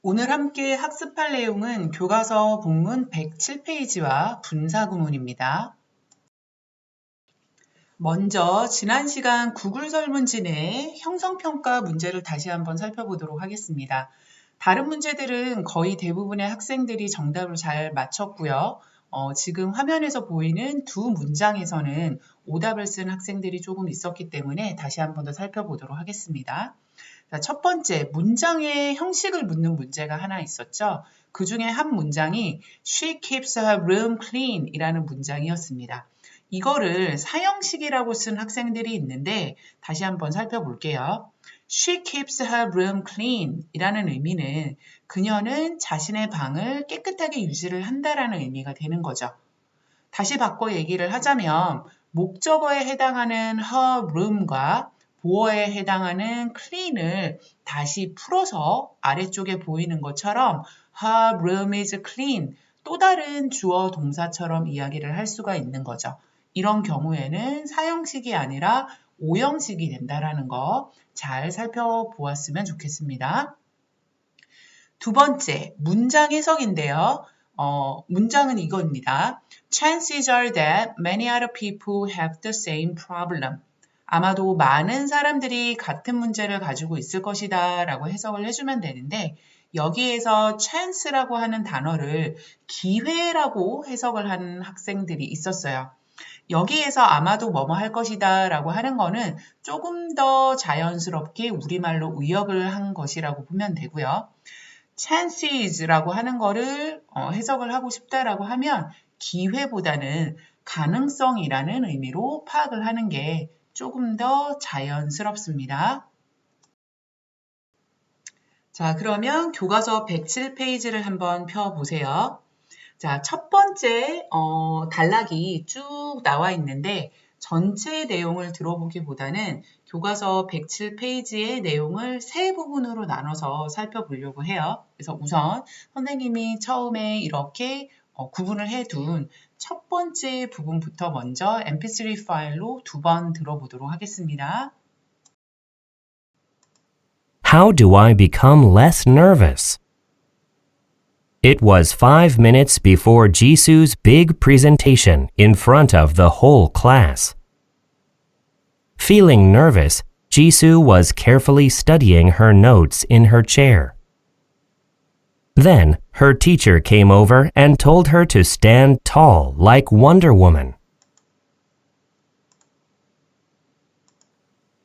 오늘 함께 학습할 내용은 교과서 본문 107페이지와 분사구문입니다. 먼저 지난 시간 구글 설문지 내 형성평가 문제를 다시 한번 살펴보도록 하겠습니다. 다른 문제들은 거의 대부분의 학생들이 정답을 잘 맞췄고요. 지금 화면에서 보이는 두 문장에서는 오답을 쓴 학생들이 조금 있었기 때문에 다시 한번 더 살펴보도록 하겠습니다. 자, 첫 번째, 문장의 형식을 묻는 문제가 하나 있었죠. 그 중에 한 문장이 She keeps her room clean 이라는 문장이었습니다. 이거를 사형식이라고 쓴 학생들이 있는데 다시 한번 살펴볼게요. She keeps her room clean 이라는 의미는 그녀는 자신의 방을 깨끗하게 유지를 한다라는 의미가 되는 거죠. 다시 바꿔 얘기를 하자면 목적어에 해당하는 her room과 보어에 해당하는 clean을 다시 풀어서 아래쪽에 보이는 것처럼 her room is clean 또 다른 주어 동사처럼 이야기를 할 수가 있는 거죠. 이런 경우에는 사형식이 아니라 오형식이 된다는 거 잘 살펴보았으면 좋겠습니다. 두 번째, 문장 해석인데요. 문장은 이겁니다. Chances are that many other people have the same problem. 아마도 많은 사람들이 같은 문제를 가지고 있을 것이다 라고 해석을 해주면 되는데 여기에서 chance라고 하는 단어를 기회라고 해석을 하는 학생들이 있었어요. 여기에서 아마도 뭐뭐 할 것이다 라고 하는 거는 조금 더 자연스럽게 우리말로 의역을 한 것이라고 보면 되고요. chances라고 하는 거를 해석을 하고 싶다라고 하면 기회보다는 가능성이라는 의미로 파악을 하는 게 조금 더 자연스럽습니다. 자, 그러면 교과서 107페이지를 한번 펴보세요. 자, 첫 번째 단락이 쭉 나와 있는데 전체 내용을 들어보기보다는 교과서 107페이지의 내용을 세 부분으로 나눠서 살펴보려고 해요. 그래서 우선 선생님이 처음에 이렇게 구분을 해둔 첫 번째 부분부터 먼저 mp3 파일로 두 번 들어보도록 하겠습니다. How do I become less nervous? It was 5 minutes before Jisoo's big presentation in front of the whole class. Feeling nervous, Jisoo was carefully studying her notes in her chair. Then, her teacher came over and told her to stand tall like Wonder Woman.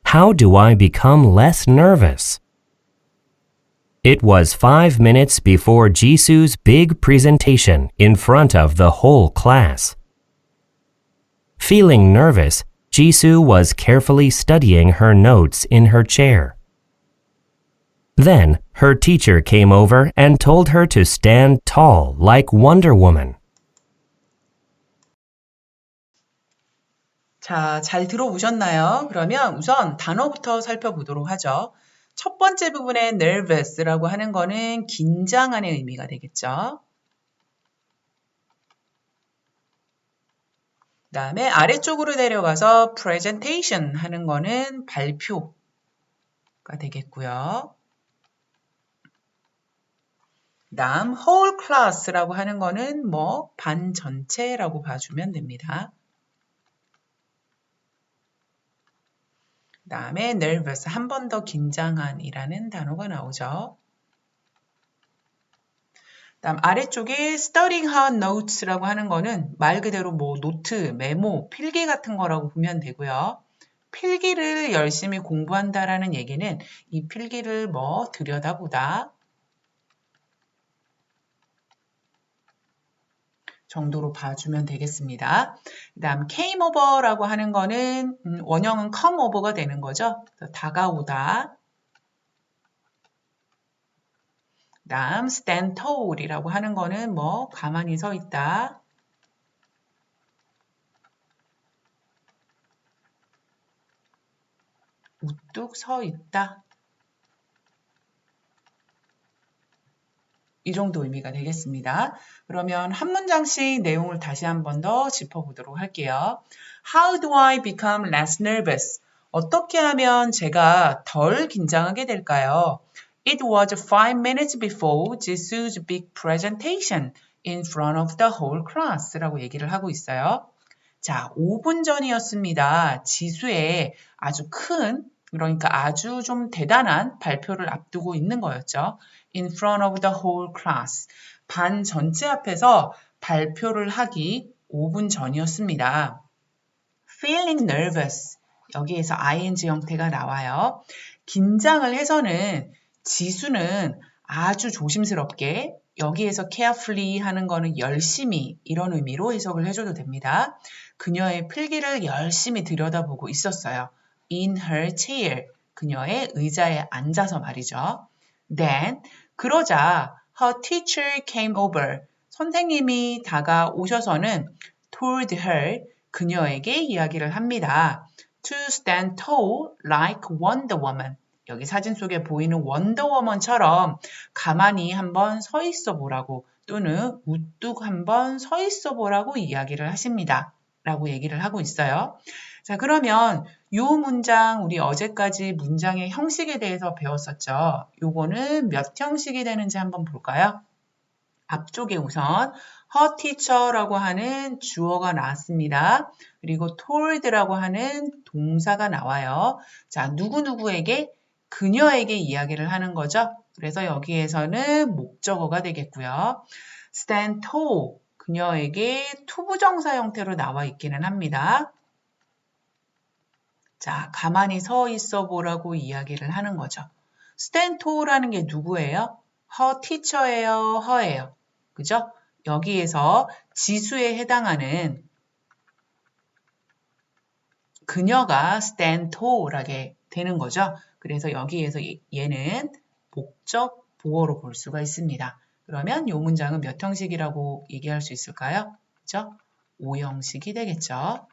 How do I become less nervous? It was 5 minutes before Jisoo's big presentation in front of the whole class. Feeling nervous, Jisoo was carefully studying her notes in her chair. Then, her teacher came over and told her to stand tall like Wonder Woman. 자, 잘 들어보셨나요? 그러면 우선 단어부터 살펴보도록 하죠. 첫 번째 부분에 nervous라고 하는 거는 긴장하는 의미가 되겠죠. 그 다음에 아래쪽으로 내려가서 presentation 하는 거는 발표가 되겠고요. 그 다음 whole class라고 하는 거는 반 전체라고 봐주면 됩니다. 그 다음에 nervous, 한 번 더 긴장한 이라는 단어가 나오죠. 그 다음 아래쪽에 studying her notes라고 하는 거는 말 그대로 노트, 메모, 필기 같은 거라고 보면 되고요. 필기를 열심히 공부한다라는 얘기는 이 필기를 들여다보다 정도로 봐주면 되겠습니다. 그 다음 came over라고 하는 거는 원형은 come over가 되는 거죠. 다가오다. 그 다음 stand tall이라고 하는 거는 가만히 서 있다. 우뚝 서 있다. 이 정도 의미가 되겠습니다. 그러면 한 문장씩 내용을 다시 한 번 더 짚어보도록 할게요. How do I become less nervous? 어떻게 하면 제가 덜 긴장하게 될까요? It was 5 minutes before Jisoo's big presentation in front of the whole class라고 얘기를 하고 있어요. 자, 5분 전이었습니다. 지수의 아주 큰, 그러니까 아주 좀 대단한 발표를 앞두고 있는 거였죠. In front of the whole class. 반 전체 앞에서 발표를 하기 5분 전이었습니다. Feeling nervous. 여기에서 ing 형태가 나와요. 긴장을 해서는 지수는 아주 조심스럽게 여기에서 carefully 하는 거는 열심히 이런 의미로 해석을 해줘도 됩니다. 그녀의 필기를 열심히 들여다보고 있었어요. In her chair. 그녀의 의자에 앉아서 말이죠. Then 그러자 her teacher came over. 선생님이 다가오셔서는 told her 그녀에게 이야기를 합니다. To stand tall like Wonder Woman. 여기 사진 속에 보이는 원더워먼처럼 가만히 한번 서 있어 보라고 또는 우뚝 한번 서 있어 보라고 이야기를 하십니다. 라고 얘기를 하고 있어요. 자, 그러면 이 문장 우리 어제까지 문장의 형식에 대해서 배웠었죠. 요거는 몇 형식이 되는지 한번 볼까요? 앞쪽에 우선 her teacher라고 하는 주어가 나왔습니다. 그리고 told라고 하는 동사가 나와요. 자, 누구누구에게? 그녀에게 이야기를 하는 거죠. 그래서 여기에서는 목적어가 되겠고요. stand tall, 그녀에게 투부정사 형태로 나와 있기는 합니다. 자, 가만히 서 있어 보라고 이야기를 하는 거죠. stand tall라는 게 누구예요? her teacher예요, her예요. 그죠? 여기에서 지수에 해당하는 그녀가 stand tall하게 되는 거죠. 그래서 여기에서 얘는 목적 보어로 볼 수가 있습니다. 그러면 이 문장은 몇 형식이라고 얘기할 수 있을까요? 그죠? 5형식이 되겠죠.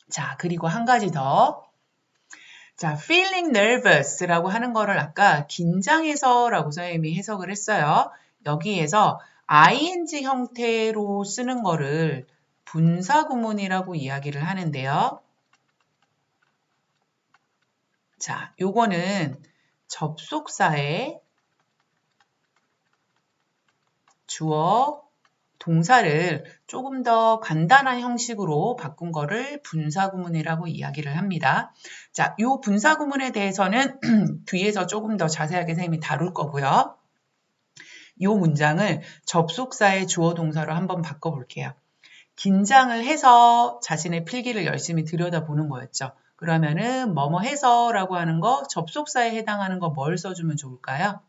자, 그리고 한 가지 더. 자, feeling nervous라고 하는 거를 아까 긴장해서라고 선생님이 해석을 했어요. 여기에서 ing 형태로 쓰는 거를 분사구문이라고 이야기를 하는데요. 자, 요거는 접속사에 주어, 동사를 조금 더 간단한 형식으로 바꾼 거를 분사구문이라고 이야기를 합니다. 자, 요 분사구문에 대해서는 뒤에서 조금 더 자세하게 선생님이 다룰 거고요. 요 문장을 접속사의 주어 동사로 한번 바꿔볼게요. 긴장을 해서 자신의 필기를 열심히 들여다보는 거였죠. 그러면은 뭐뭐 해서라고 하는 거 접속사에 해당하는 거 뭘 써주면 좋을까요?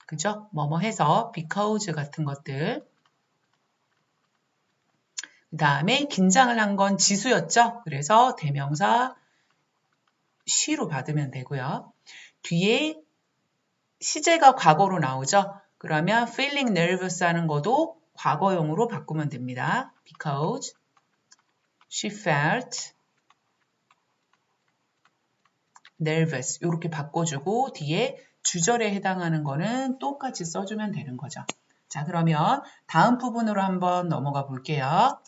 그죠? 뭐뭐 해서 because 같은 것들. 그 다음에 긴장을 한 건 지수였죠. 그래서 대명사 she로 받으면 되고요. 뒤에 시제가 과거로 나오죠. 그러면 feeling nervous 하는 것도 과거형으로 바꾸면 됩니다. Because she felt nervous 이렇게 바꿔주고 뒤에 주절에 해당하는 거는 똑같이 써주면 되는 거죠. 자, 그러면 다음 부분으로 한번 넘어가 볼게요.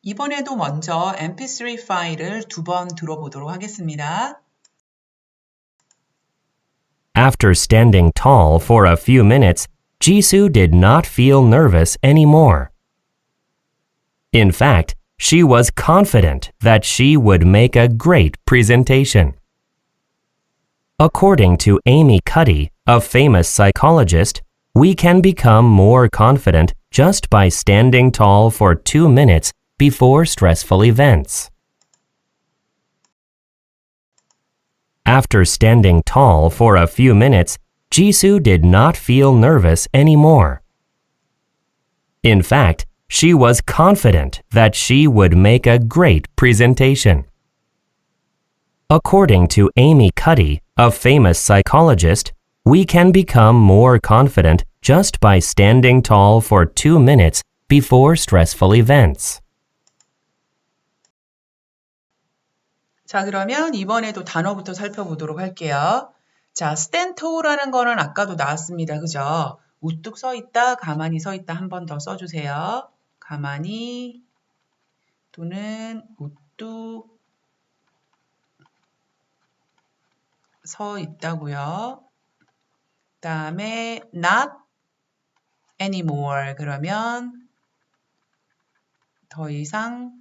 이번에도 먼저 mp3 파일을 2번 들어보도록 하겠습니다. After standing tall for a few minutes, Jisoo did not feel nervous anymore. In fact, she was confident that she would make a great presentation. According to Amy Cuddy, a famous psychologist, we can become more confident just by standing tall for 2 minutes before stressful events. After standing tall for a few minutes, Jisoo did not feel nervous anymore. In fact, she was confident that she would make a great presentation. According to Amy Cuddy, a famous psychologist, we can become more confident just by standing tall for 2 minutes before stressful events. 자, 그러면 이번에도 단어부터 살펴보도록 할게요. 자, stand tall라는 거는 아까도 나왔습니다. 그죠? 우뚝 서 있다, 가만히 서 있다 한 번 더 써주세요. 가만히 또는 우뚝 서 있다고요. 그다음에 not anymore 그러면 더 이상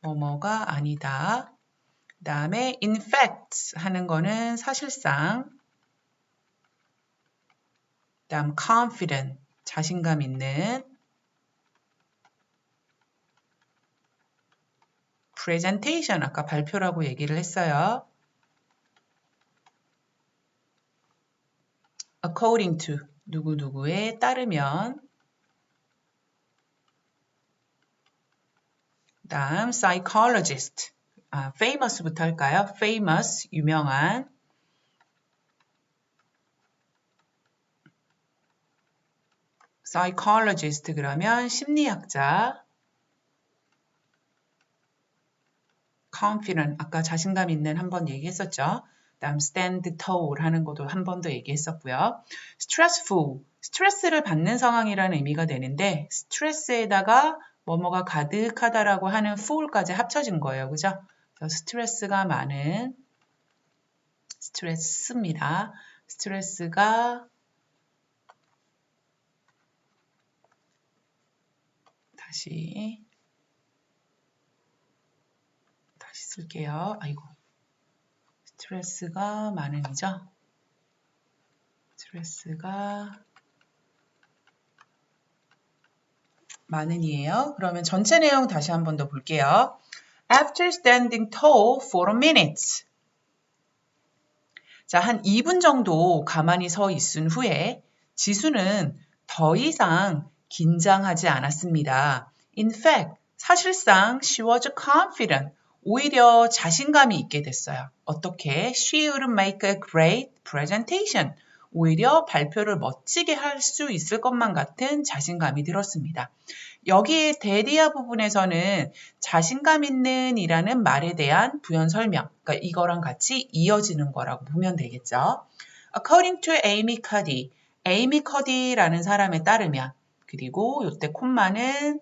뭐뭐가 아니다. 그다음에 in fact 하는 거는 사실상. 그다음 confident 자신감 있는. presentation 아까 발표라고 얘기를 했어요. according to 누구누구에 따르면. 다음 psychologist famous부터 할까요? famous 유명한. psychologist 그러면 심리학자. confident 아까 자신감 있는 한 번 얘기했었죠. 다음 stand tall 하는 것도 한 번 더 얘기했었고요. stressful 스트레스를 받는 상황이라는 의미가 되는데 스트레스에다가 뭐뭐가 가득하다라고 하는 full까지 합쳐진 거예요. 그죠? 그래서 스트레스가 많은 스트레스입니다. 스트레스가 다시 쓸게요. 아이고. 스트레스가 많은이죠. 스트레스가 많은이에요. 그러면 전체 내용 다시 한 번 더 볼게요. After standing tall for a minute. 자, 한 2분 정도 가만히 서 있은 후에 지수는 더 이상 긴장하지 않았습니다. In fact, 사실상 she was confident. 오히려 자신감이 있게 됐어요. 어떻게? She would make a great presentation. 오히려 발표를 멋지게 할 수 있을 것만 같은 자신감이 들었습니다. 여기 대리아 부분에서는 자신감 있는 이라는 말에 대한 부연 설명, 그러니까 이거랑 같이 이어지는 거라고 보면 되겠죠. According to Amy Cuddy, 에이미 커디라는 사람에 따르면, 그리고 이때 콤마는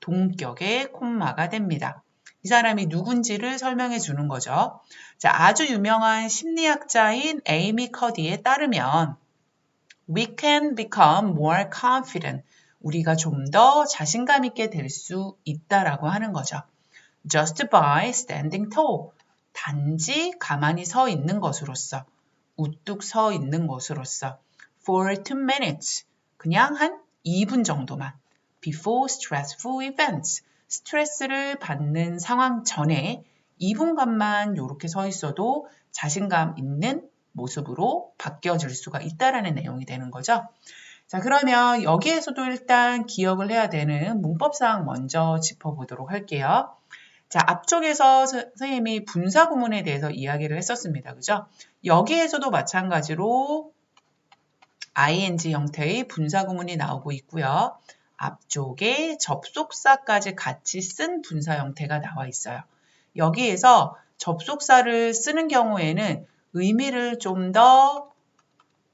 동격의 콤마가 됩니다. 이 사람이 누군지를 설명해 주는 거죠. 자, 아주 유명한 심리학자인 에이미 커디에 따르면 We can become more confident. 우리가 좀 더 자신감 있게 될 수 있다라고 하는 거죠. Just by standing tall. 단지 가만히 서 있는 것으로서, 우뚝 서 있는 것으로서. For 2 minutes. 그냥 한 2분 정도만. Before stressful events. 스트레스를 받는 상황 전에 2분간만 이렇게 서 있어도 자신감 있는 모습으로 바뀌어질 수가 있다라는 내용이 되는 거죠. 자, 그러면 여기에서도 일단 기억을 해야 되는 문법사항 먼저 짚어보도록 할게요. 자, 앞쪽에서 선생님이 분사 구문에 대해서 이야기를 했었습니다. 그죠? 여기에서도 마찬가지로 ing 형태의 분사 구문이 나오고 있고요. 앞쪽에 접속사까지 같이 쓴 분사 형태가 나와 있어요. 여기에서 접속사를 쓰는 경우에는 의미를 좀 더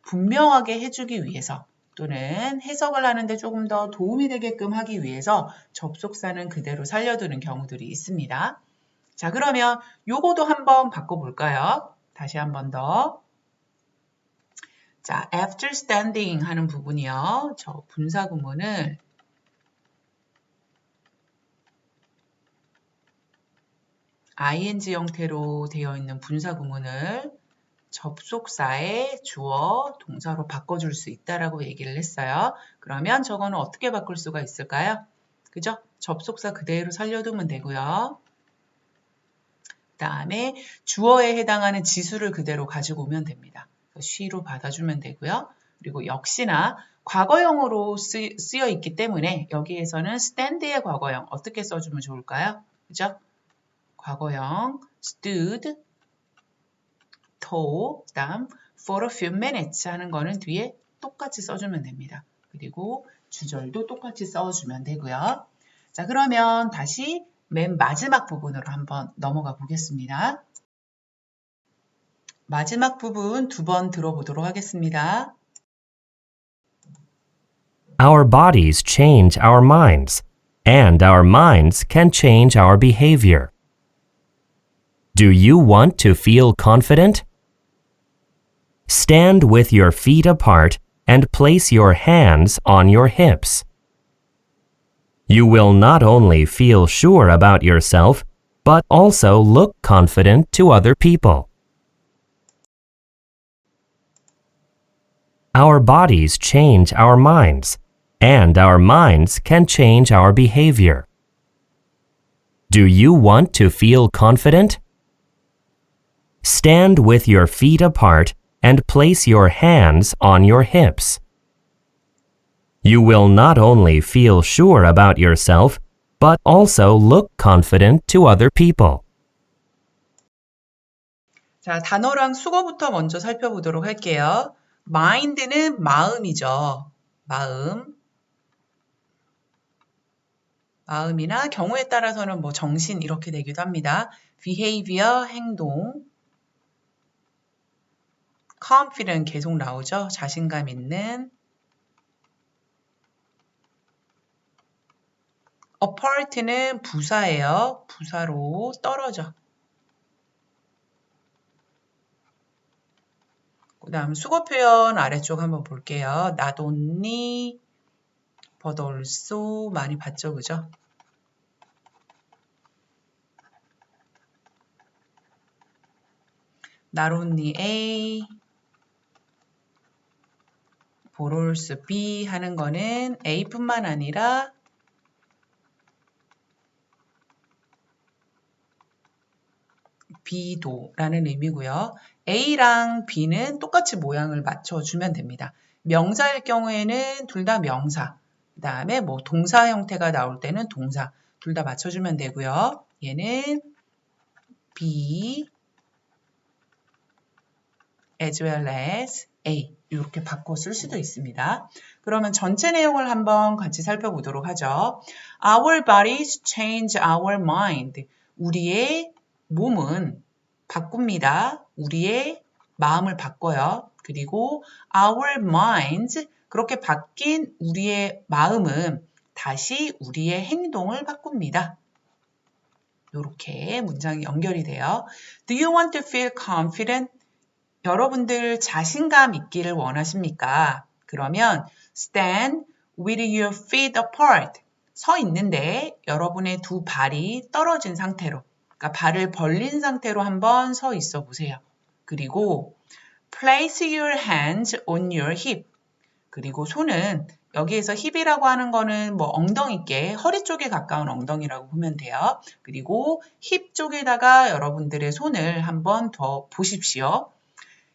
분명하게 해주기 위해서 또는 해석을 하는데 조금 더 도움이 되게끔 하기 위해서 접속사는 그대로 살려두는 경우들이 있습니다. 자, 그러면 요거도 한번 바꿔볼까요? 다시 한 번 더. 자, after standing 하는 부분이요. 저 분사 구문을 ing 형태로 되어 있는 분사 구문을 접속사의 주어, 동사로 바꿔줄 수 있다라고 얘기를 했어요. 그러면 저거는 어떻게 바꿀 수가 있을까요? 그죠? 접속사 그대로 살려두면 되고요. 그 다음에 주어에 해당하는 지수를 그대로 가지고 오면 됩니다. she로 받아주면 되고요. 그리고 역시나 과거형으로 쓰여 있기 때문에 여기에서는 stand의 과거형 어떻게 써주면 좋을까요? 그죠? 과거형 stood, tall, 그 다음 for a few minutes 하는 거는 뒤에 똑같이 써주면 됩니다. 그리고 주절도 똑같이 써주면 되고요. 자, 그러면 다시 맨 마지막 부분으로 한번 넘어가 보겠습니다. 마지막 부분 2번 들어보도록 하겠습니다. Our bodies change our minds, and our minds can change our behavior. Do you want to feel confident? Stand with your feet apart and place your hands on your hips. You will not only feel sure about yourself, but also look confident to other people. Our bodies change our minds, and our minds can change our behavior. Do you want to feel confident? Stand with your feet apart and place your hands on your hips. You will not only feel sure about yourself, but also look confident to other people. 자, 단어랑 수거부터 먼저 살펴보도록 할게요. mind는 마음이죠. 마음이나 경우에 따라서는 뭐 정신 이렇게 되기도 합니다. behavior, 행동. confident 계속 나오죠. 자신감 있는. apart는 부사예요. 부사로 떨어져. 그 다음 수거 표현 아래쪽 한번 볼게요. not only, but also 많이 봤죠, 그죠? not only A, but also B 하는 거는 A뿐만 아니라 B도 라는 의미고요. A랑 B는 똑같이 모양을 맞춰주면 됩니다. 명사일 경우에는 둘 다 명사, 그 다음에 뭐 동사 형태가 나올 때는 동사, 둘 다 맞춰주면 되고요. 얘는 B as well as A 이렇게 바꿔 쓸 수도 있습니다. 그러면 전체 내용을 한번 같이 살펴보도록 하죠. Our bodies change our mind. 우리의 몸은 바꿉니다. 우리의 마음을 바꿔요. 그리고 our minds, 그렇게 바뀐 우리의 마음은 다시 우리의 행동을 바꿉니다. 이렇게 문장이 연결이 돼요. Do you want to feel confident? 여러분들 자신감 있기를 원하십니까? 그러면 stand with your feet apart. 서 있는데 여러분의 두 발이 떨어진 상태로, 그러니까 발을 벌린 상태로 한번 서 있어 보세요. 그리고 place your hands on your hip. 그리고 손은 여기에서 힙이라고 하는 거는 뭐 엉덩이께, 허리 쪽에 가까운 엉덩이라고 보면 돼요. 그리고 힙 쪽에다가 여러분들의 손을 한번 더 보십시오.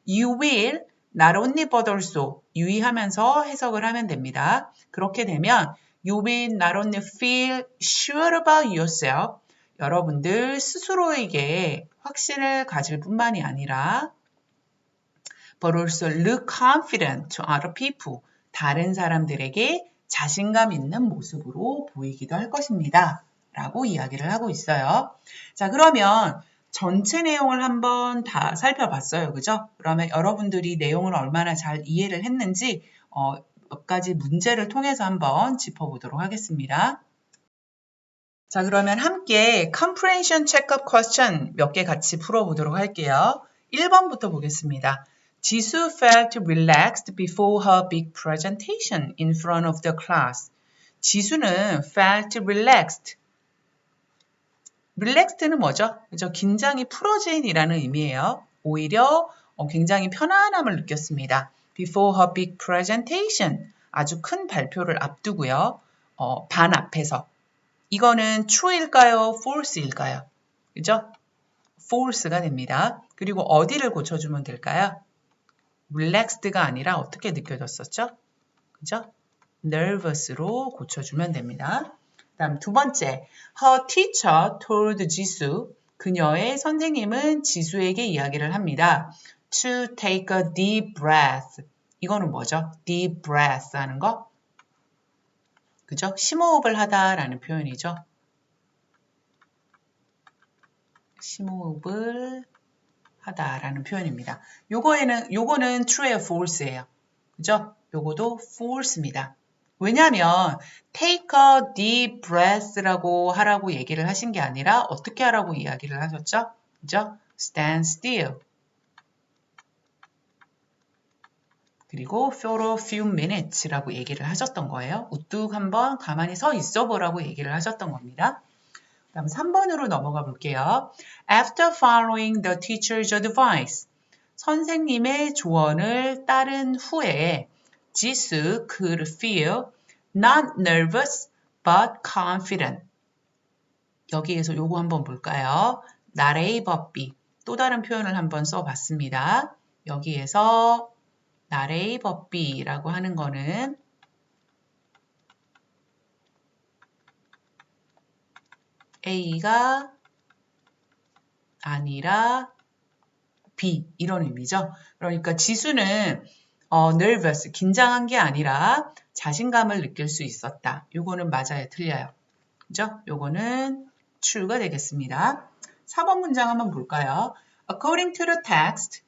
You will not only but also 유의하면서 해석을 하면 됩니다. 그렇게 되면 You will not only feel sure about yourself. 여러분들 스스로에게 확신을 가질 뿐만이 아니라 but also look confident to other people. 다른 사람들에게 자신감 있는 모습으로 보이기도 할 것입니다. 라고 이야기를 하고 있어요. 자, 그러면 전체 내용을 한번 다 살펴봤어요. 그죠? 그러면 여러분들이 내용을 얼마나 잘 이해를 했는지 몇 가지 문제를 통해서 한번 짚어보도록 하겠습니다. 자, 그러면 함께 comprehension checkup question 몇 개 같이 풀어보도록 할게요. 1번부터 보겠습니다. 지수 felt relaxed before her big presentation in front of the class. 지수는 felt relaxed. relaxed는 뭐죠? 그죠? 긴장이 풀어진이라는 의미예요. 오히려 굉장히 편안함을 느꼈습니다. Before her big presentation. 아주 큰 발표를 앞두고요. 반 앞에서. 이거는 true일까요? false일까요? 그죠? false가 됩니다. 그리고 어디를 고쳐주면 될까요? relaxed가 아니라 어떻게 느껴졌었죠? 그죠? nervous로 고쳐주면 됩니다. 다음 두 번째, her teacher told 지수, 그녀의 선생님은 지수에게 이야기를 합니다. To take a deep breath. 이거는 뭐죠? deep breath 하는 거? 그죠? 심호흡을 하다라는 표현이죠. 심호흡을 하다라는 표현입니다. 요거는 true예요, false예요. 그죠? 요거도 false입니다. 왜냐하면 take a deep breath라고 하라고 얘기를 하신 게 아니라 어떻게 하라고 이야기를 하셨죠? 그죠? stand still. 그리고 for a few minutes라고 얘기를 하셨던 거예요. 우뚝 한번 가만히 서 있어 보라고 얘기를 하셨던 겁니다. 다음 3번으로 넘어가 볼게요. After following the teacher's advice, 선생님의 조언을 따른 후에 지수 could feel not nervous but confident. 여기에서 요거 한번 볼까요? not A but B. 또 다른 표현을 한번 써봤습니다. 여기에서 not A but B라고 하는 거는 A가 아니라 B 이런 의미죠. 그러니까 지수는 nervous, 긴장한 게 아니라 자신감을 느낄 수 있었다. 요거는 맞아요, 틀려요. 그죠? 요거는 true가 되겠습니다. 4번 문장 한번 볼까요? According to the text,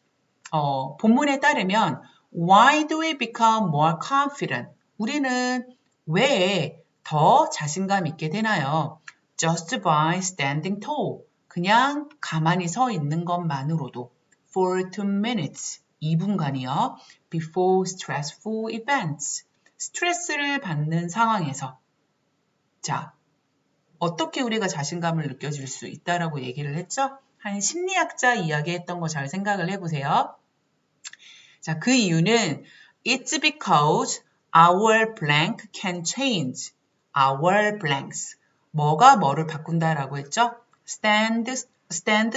본문에 따르면 Why do we become more confident? 우리는 왜 더 자신감 있게 되나요? Just by standing tall. 그냥 가만히 서 있는 것만으로도. For 2 minutes. 2분간이요. Before stressful events. 스트레스를 받는 상황에서. 자, 어떻게 우리가 자신감을 느껴질 수 있다라고 얘기를 했죠? 한 심리학자 이야기했던 거 잘 생각을 해보세요. 자, 그 이유는 It's because our blank can change. Our blanks. 뭐가 뭐를 바꾼다라고 했죠? stand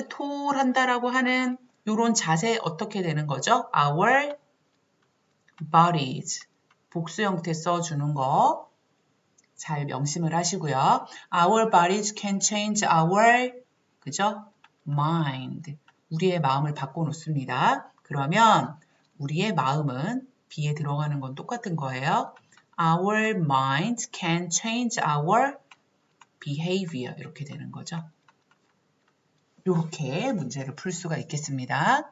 tall 한다라고 하는 이런 자세 어떻게 되는 거죠? Our bodies. 복수 형태 써주는 거. 잘 명심을 하시고요. Our bodies can change our, 그죠? mind. 우리의 마음을 바꿔놓습니다. 그러면 우리의 마음은 B에 들어가는 건 똑같은 거예요. Our mind can change our behavior. 이렇게 되는 거죠. 이렇게 문제를 풀 수가 있겠습니다.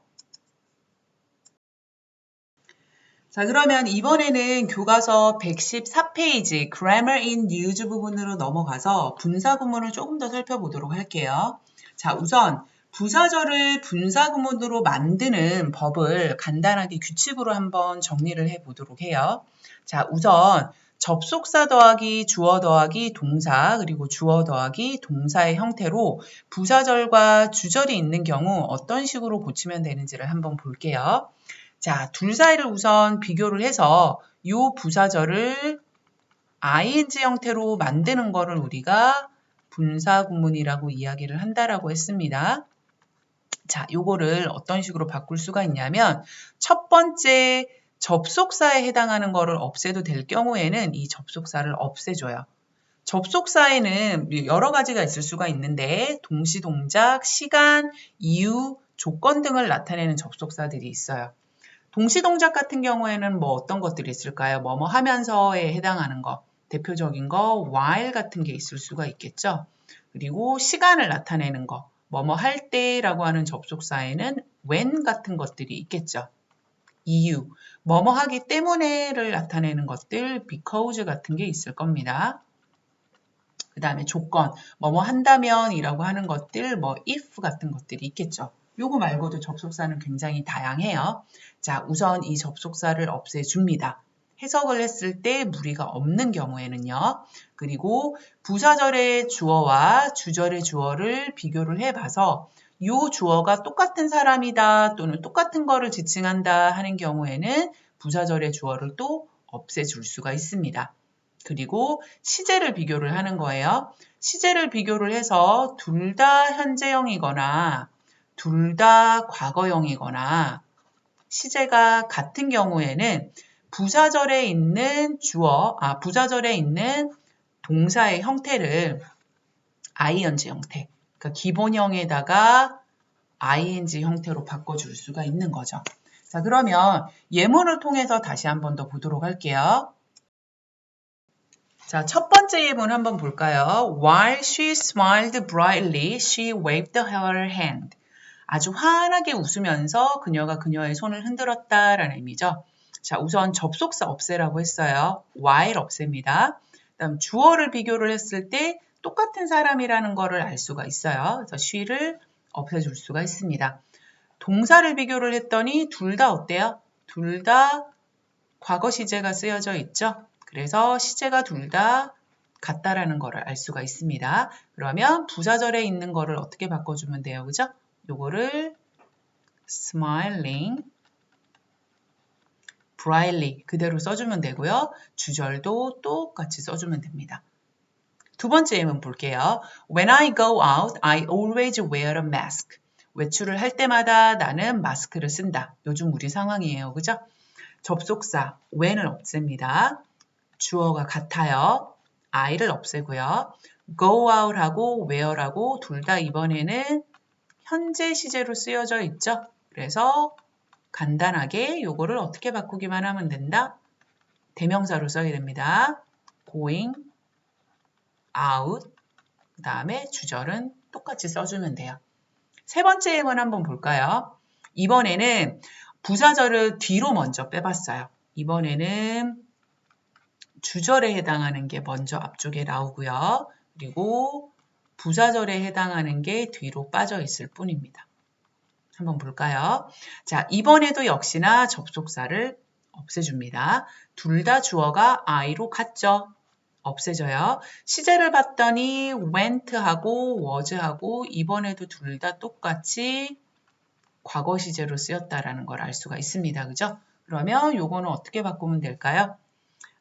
자, 그러면 이번에는 교과서 114페이지 Grammar in Use 부분으로 넘어가서 분사구문을 조금 더 살펴보도록 할게요. 자, 우선 부사절을 분사구문으로 만드는 법을 간단하게 규칙으로 한번 정리를 해보도록 해요. 자, 우선 접속사 더하기 주어 더하기 동사 그리고 주어 더하기 동사의 형태로 부사절과 주절이 있는 경우 어떤 식으로 고치면 되는지를 한번 볼게요. 자, 둘 사이를 우선 비교를 해서 이 부사절을 ing 형태로 만드는 거를 우리가 분사구문이라고 이야기를 한다라고 했습니다. 자, 요거를 어떤 식으로 바꿀 수가 있냐면 첫 번째 접속사에 해당하는 거를 없애도 될 경우에는 이 접속사를 없애줘요. 접속사에는 여러 가지가 있을 수가 있는데 동시동작, 시간, 이유, 조건 등을 나타내는 접속사들이 있어요. 동시동작 같은 경우에는 뭐 어떤 것들이 있을까요? 뭐뭐 하면서에 해당하는 거, 대표적인 거 while 같은 게 있을 수가 있겠죠. 그리고 시간을 나타내는 거, 뭐뭐 할 때라고 하는 접속사에는 when 같은 것들이 있겠죠. 이유, 뭐뭐 하기 때문에를 나타내는 것들 because 같은 게 있을 겁니다. 그 다음에 조건, 뭐뭐 한다면 이라고 하는 것들, 뭐 if 같은 것들이 있겠죠. 요거 말고도 접속사는 굉장히 다양해요. 자, 우선 이 접속사를 없애줍니다. 해석을 했을 때 무리가 없는 경우에는요. 그리고 부사절의 주어와 주절의 주어를 비교를 해봐서 이 주어가 똑같은 사람이다 또는 똑같은 거를 지칭한다 하는 경우에는 부사절의 주어를 또 없애줄 수가 있습니다. 그리고 시제를 비교를 하는 거예요. 시제를 비교를 해서 둘 다 현재형이거나 둘 다 과거형이거나 시제가 같은 경우에는 부사절에 있는 부사절에 있는 동사의 형태를 ing 형태, 그러니까 기본형에다가 ing 형태로 바꿔줄 수가 있는 거죠. 자, 그러면 예문을 통해서 다시 한 번 더 보도록 할게요. 자, 첫 번째 예문 한번 볼까요? While she smiled brightly, she waved her hand. 아주 환하게 웃으면서 그녀가 그녀의 손을 흔들었다라는 의미죠. 자, 우선 접속사 없애라고 했어요. while 없앱니다. 그다음 주어를 비교를 했을 때 똑같은 사람이라는 거를 알 수가 있어요. 그래서 she를 없애줄 수가 있습니다. 동사를 비교를 했더니 둘 다 어때요? 둘 다 과거 시제가 쓰여져 있죠? 그래서 시제가 둘 다 같다라는 거를 알 수가 있습니다. 그러면 부사절에 있는 거를 어떻게 바꿔주면 돼요? 그죠? 요거를 smiling, brightly 그대로 써주면 되고요. 주절도 똑같이 써주면 됩니다. 두 번째 예문 볼게요. When I go out, I always wear a mask. 외출을 할 때마다 나는 마스크를 쓴다. 요즘 우리 상황이에요. 그죠? 접속사 when을 없앱니다. 주어가 같아요. I를 없애고요. go out하고 wear하고 둘 다 이번에는 현재 시제로 쓰여져 있죠. 그래서 간단하게 요거를 어떻게 바꾸기만 하면 된다? 대명사로 써야 됩니다. going out 그 다음에 주절은 똑같이 써주면 돼요. 세 번째 예문 한번 볼까요? 이번에는 부사절을 뒤로 먼저 빼봤어요. 이번에는 주절에 해당하는 게 먼저 앞쪽에 나오고요. 그리고 부사절에 해당하는 게 뒤로 빠져 있을 뿐입니다. 한번 볼까요? 자, 이번에도 역시나 접속사를 없애줍니다. 둘 다 주어가 I로 같죠? 없애져요. 시제를 봤더니 went하고 was하고 이번에도 둘 다 똑같이 과거 시제로 쓰였다라는 걸 알 수가 있습니다. 그죠? 그러면 요거는 어떻게 바꾸면 될까요?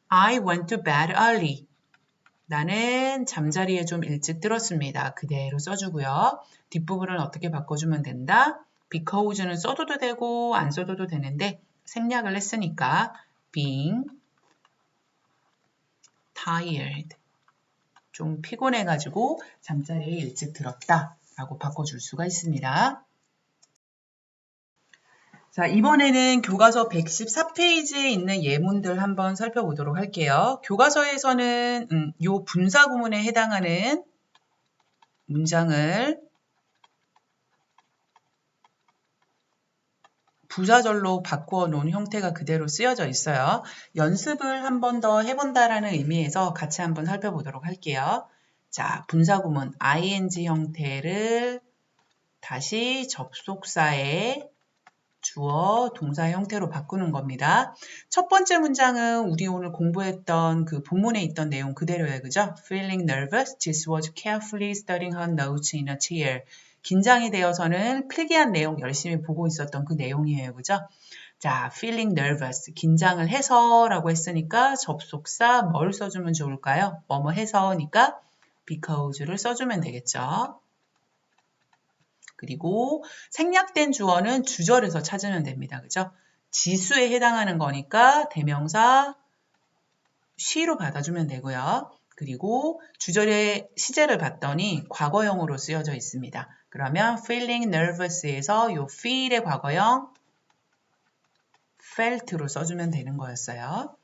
I went to bed early. 나는 잠자리에 좀 일찍 들었습니다. 그대로 써주고요. 뒷부분을 어떻게 바꿔주면 된다? because는 써도 되고 안 써도 되는데 생략을 했으니까 being tired. 좀 피곤해가지고 잠자리에 일찍 들었다 라고 바꿔줄 수가 있습니다. 자, 이번에는 교과서 114페이지에 있는 예문들 한번 살펴보도록 할게요. 교과서에서는 요 분사구문에 해당하는 문장을 부사절로 바꾸어 놓은 형태가 그대로 쓰여져 있어요. 연습을 한 번 더 해본다라는 의미에서 같이 한번 살펴보도록 할게요. 자, 분사구문 ing 형태를 다시 접속사의 주어, 동사 형태로 바꾸는 겁니다. 첫 번째 문장은 우리 오늘 공부했던 그 본문에 있던 내용 그대로예요. 그죠? Feeling nervous, Jess was carefully studying her notes in a chair. 긴장이 되어서는 필기한 내용 열심히 보고 있었던 그 내용이에요. 그죠? 자, feeling nervous, 긴장을 해서라고 했으니까 접속사 뭘 써주면 좋을까요? 뭐뭐 해서니까 because를 써주면 되겠죠. 그리고 생략된 주어는 주절에서 찾으면 됩니다. 그죠? 지수에 해당하는 거니까 대명사 she로 받아주면 되고요. 그리고 주절의 시제를 봤더니 과거형으로 쓰여져 있습니다. 그러면 feeling nervous에서 요 feel의 과거형 felt로 써주면 되는 거였어요.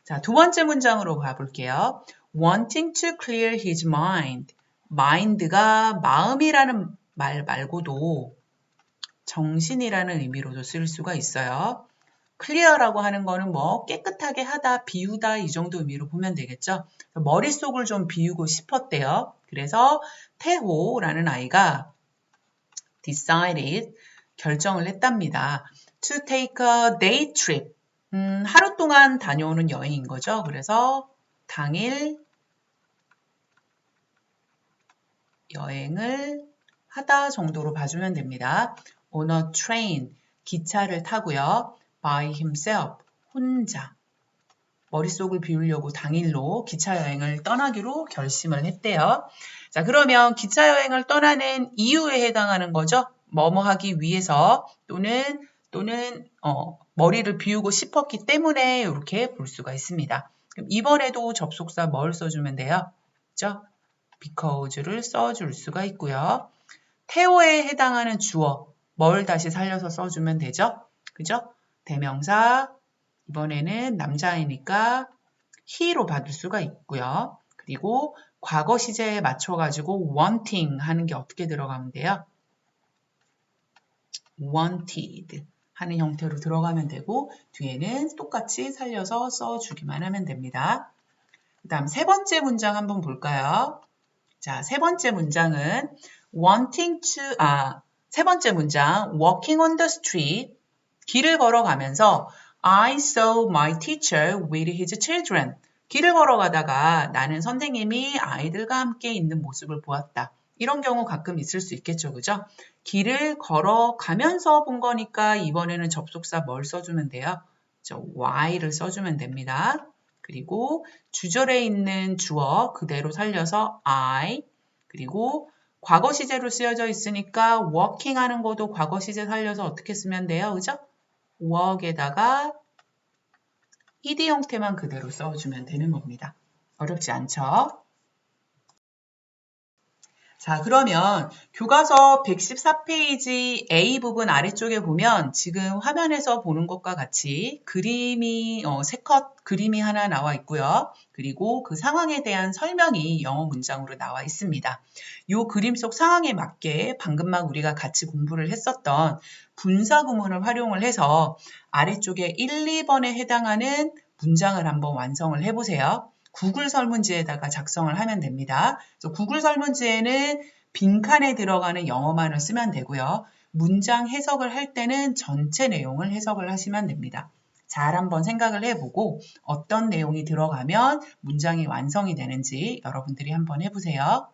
자, 두 번째 문장으로 가볼게요. wanting to clear his mind. mind가 마음이라는 말 말고도 정신이라는 의미로도 쓸 수가 있어요. clear라고 하는 거는 뭐 깨끗하게 하다, 비우다 이 정도 의미로 보면 되겠죠. 머릿속을 좀 비우고 싶었대요. 그래서 태호라는 아이가 decided, 결정을 했답니다. to take a day trip. 하루 동안 다녀오는 여행인 거죠. 그래서 당일 여행을 하다 정도로 봐주면 됩니다. on a train, 기차를 타고요. by himself, 혼자. 머릿속을 비우려고 당일로 기차 여행을 떠나기로 결심을 했대요. 자, 그러면 기차 여행을 떠나는 이유에 해당하는 거죠. 뭐뭐 하기 위해서 또는 머리를 비우고 싶었기 때문에 이렇게 볼 수가 있습니다. 그럼 이번에도 접속사 뭘 써주면 돼요? 그죠? because를 써줄 수가 있고요. 태호에 해당하는 주어, 뭘 다시 살려서 써주면 되죠? 그죠? 대명사, 이번에는 남자이니까 he로 받을 수가 있고요. 그리고 과거 시제에 맞춰가지고 wanting 하는 게 어떻게 들어가면 돼요? wanted 하는 형태로 들어가면 되고 뒤에는 똑같이 살려서 써주기만 하면 됩니다. 그 다음 세 번째 문장 한번 볼까요? 자, 세 번째 문장은 wanting to, 세 번째 문장, walking on the street. 길을 걸어가면서 I saw my teacher with his children. 길을 걸어가다가 나는 선생님이 아이들과 함께 있는 모습을 보았다. 이런 경우 가끔 있을 수 있겠죠, 그죠? 길을 걸어가면서 본 거니까 이번에는 접속사 뭘 써주면 돼요? Y를 써주면 됩니다. 그리고 주절에 있는 주어 그대로 살려서 I, 그리고 과거 시제로 쓰여져 있으니까 working 하는 것도 과거 시제 살려서 어떻게 쓰면 돼요? 그죠? work에다가 ed 형태만 그대로 써주면 되는 겁니다. 어렵지 않죠? 자, 그러면 교과서 114페이지 A 부분 아래쪽에 보면 지금 화면에서 보는 것과 같이 그림이 세 컷 그림이 하나 나와 있고요. 그리고 그 상황에 대한 설명이 영어 문장으로 나와 있습니다. 이 그림 속 상황에 맞게 방금 막 우리가 같이 공부를 했었던 분사 구문을 활용을 해서 아래쪽에 1, 2번에 해당하는 문장을 한번 완성을 해보세요. 구글 설문지에다가 작성을 하면 됩니다. 그래서 구글 설문지에는 빈칸에 들어가는 영어만을 쓰면 되고요. 문장 해석을 할 때는 전체 내용을 해석을 하시면 됩니다. 잘 한번 생각을 해보고 어떤 내용이 들어가면 문장이 완성이 되는지 여러분들이 한번 해보세요.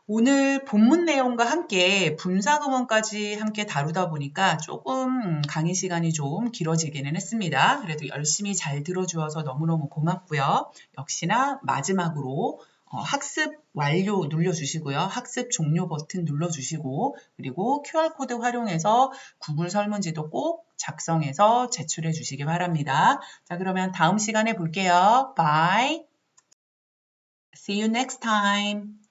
오늘 본문 내용과 함께 분사구문까지 함께 다루다 보니까 조금 강의 시간이 좀 길어지기는 했습니다. 그래도 열심히 잘 들어주어서 너무너무 고맙고요. 역시나 마지막으로 학습 완료 눌러주시고요. 학습 종료 버튼 눌러주시고 그리고 QR코드 활용해서 구글 설문지도 꼭 작성해서 제출해 주시기 바랍니다. 자, 그러면 다음 시간에 볼게요. Bye. See you next time.